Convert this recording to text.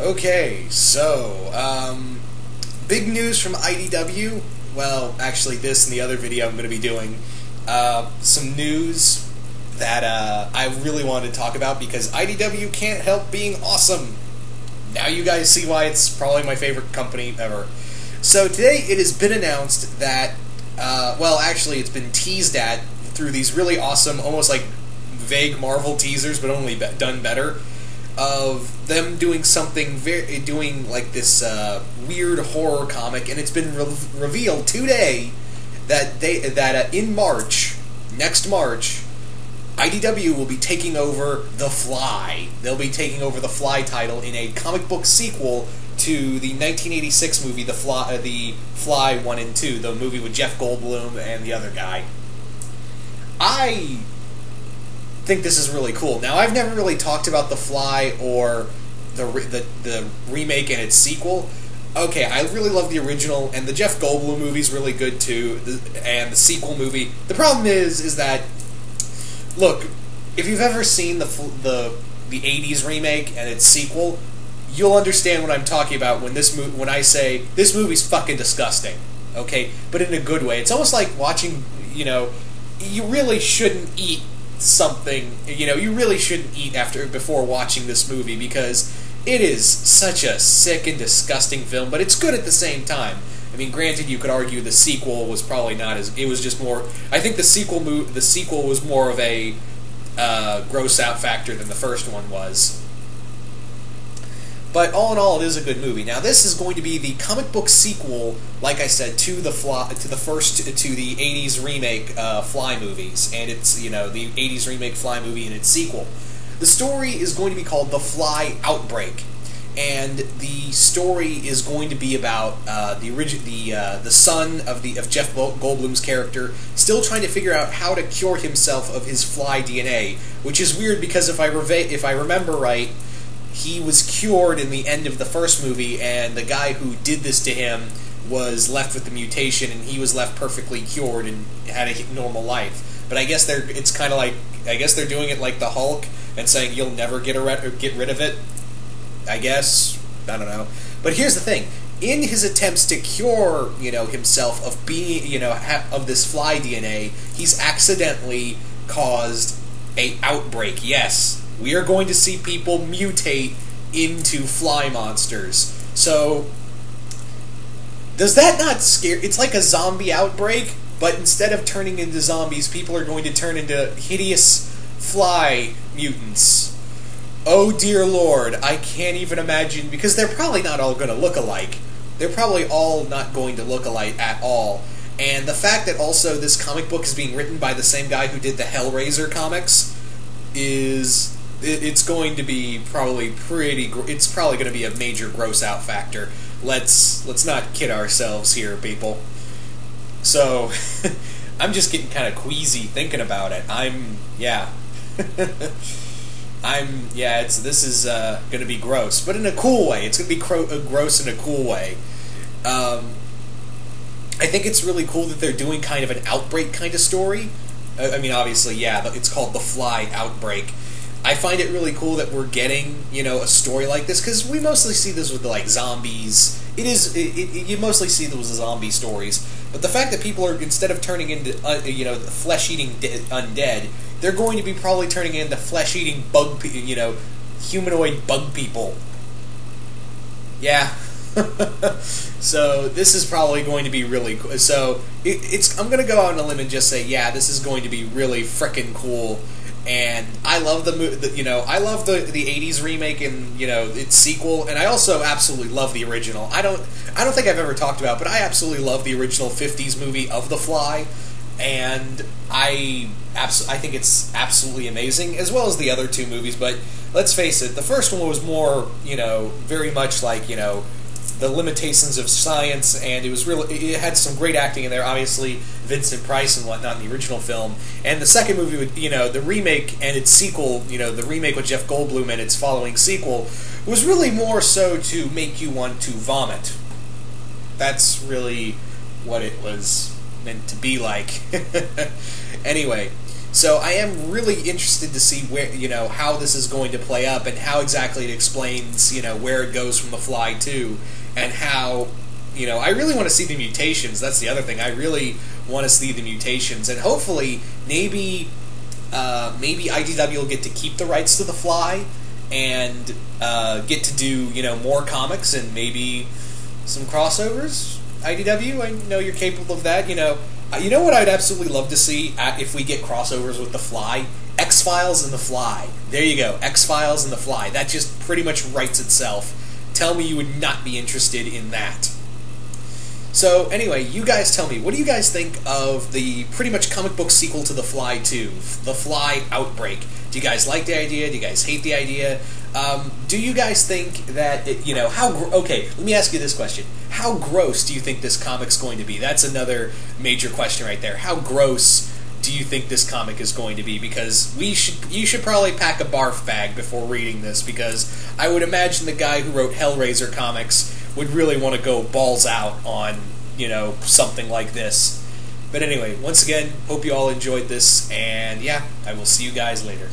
Okay, so, big news from IDW. Well, actually, this and the other video I'm going to be doing. Some news that I really wanted to talk about because IDW can't help being awesome. Now you guys see why it's probably my favorite company ever. So today it has been announced that, well, actually it's been teased at through these really awesome, almost like vague Marvel teasers, but only done better, of them doing something, doing like this weird horror comic, and it's been revealed today that in March, next March, IDW will be taking over The Fly. They'll be taking over The Fly title in a comic book sequel to the 1986 movie The Fly 1 and 2, the movie with Jeff Goldblum and the other guy. I think this is really cool. Now, I've never really talked about The Fly or the remake and its sequel. Okay, I really love the original, and the Jeff Goldblum movie's really good too, and the sequel movie. The problem is that, look, if you've ever seen the 80s remake and its sequel, you'll understand what I'm talking about when I say this movie's fucking disgusting. Okay, but in a good way. It's almost like watching, you really shouldn't eat something, you really shouldn't eat before watching this movie because it is such a sick and disgusting film, but it's good at the same time. I mean, granted, you could argue the sequel was probably not as, it was just more, I think the sequel was more of a gross out factor than the first one was. But all in all, it is a good movie. Now, this is going to be the comic book sequel, like I said, to the 80s remake Fly movies, and it's the 80s remake Fly movie and its sequel. The story is going to be called The Fly Outbreak, and the story is going to be about the son of Jeff Goldblum's character still trying to figure out how to cure himself of his fly DNA, which is weird because if I remember right, he was cured in the end of the first movie, and the guy who did this to him was left with the mutation, and he was left perfectly cured and had a normal life. But I guess they're doing it like the Hulk and saying you'll never get rid of it. I guess, I don't know. But here's the thing: in his attempts to cure himself of being of this fly DNA, he's accidentally caused an outbreak. Yes. We are going to see people mutate into fly monsters. So, does that not scare? It's like a zombie outbreak, but instead of turning into zombies, people are going to turn into hideous fly mutants. Oh dear Lord, I can't even imagine, because they're probably not all going to look alike. They're probably all not going to look alike at all. And the fact that also this comic book is being written by the same guy who did the Hellraiser comics is... It's going to be probably it's probably going to be a major gross out factor. Let's not kid ourselves here, people. So, I'm just getting kind of queasy thinking about it. This is going to be gross, but in a cool way. It's going to be gross in a cool way. I think it's really cool that they're doing kind of an outbreak kind of story. I mean, obviously, yeah, it's called The Fly Outbreak. I find it really cool that we're getting, a story like this, because we mostly see this with, like, zombies. You mostly see those zombie stories, but the fact that people are, instead of turning into, flesh-eating undead, they're going to be probably turning into flesh-eating humanoid bug people. Yeah. So, this is probably going to be really cool. So, I'm going to go out on a limb and just say, yeah, this is going to be really frickin' cool. And I love I love the 80s remake and its sequel, and I also absolutely love the original. I don't think I've ever talked about, but I absolutely love the original 50s movie of The Fly, and I think it's absolutely amazing, as well as the other two movies. But let's face it, the first one was more very much like the limitations of science, and it had some great acting in there, obviously Vincent Price and whatnot in the original film. And the second movie, the remake and its sequel, the remake with Jeff Goldblum and its following sequel, was really more so to make you want to vomit. That's really what it was meant to be like. Anyway, So I am really interested to see where, how this is going to play up and how exactly it explains, where it goes from the Fly 2 and how, I really want to see the mutations. That's the other thing. I really want to see the mutations, and hopefully maybe IDW will get to keep the rights to the Fly and get to do, more comics and maybe some crossovers. IDW, I know you're capable of that, You know what I'd absolutely love to see if we get crossovers with The Fly? X-Files and The Fly. There you go, X-Files and The Fly. That just pretty much writes itself. Tell me you would not be interested in that. So, anyway, you guys tell me, what do you guys think of the pretty much comic book sequel to The Fly 2, The Fly Outbreak? Do you guys like the idea? Do you guys hate the idea? Do you guys think that, okay, let me ask you this question. How gross do you think this comic's going to be? That's another major question right there. How gross do you think this comic is going to be? Because you should probably pack a barf bag before reading this, because I would imagine the guy who wrote Hellraiser comics would really want to go balls out on, something like this. But anyway, once again, hope you all enjoyed this, and yeah, I will see you guys later.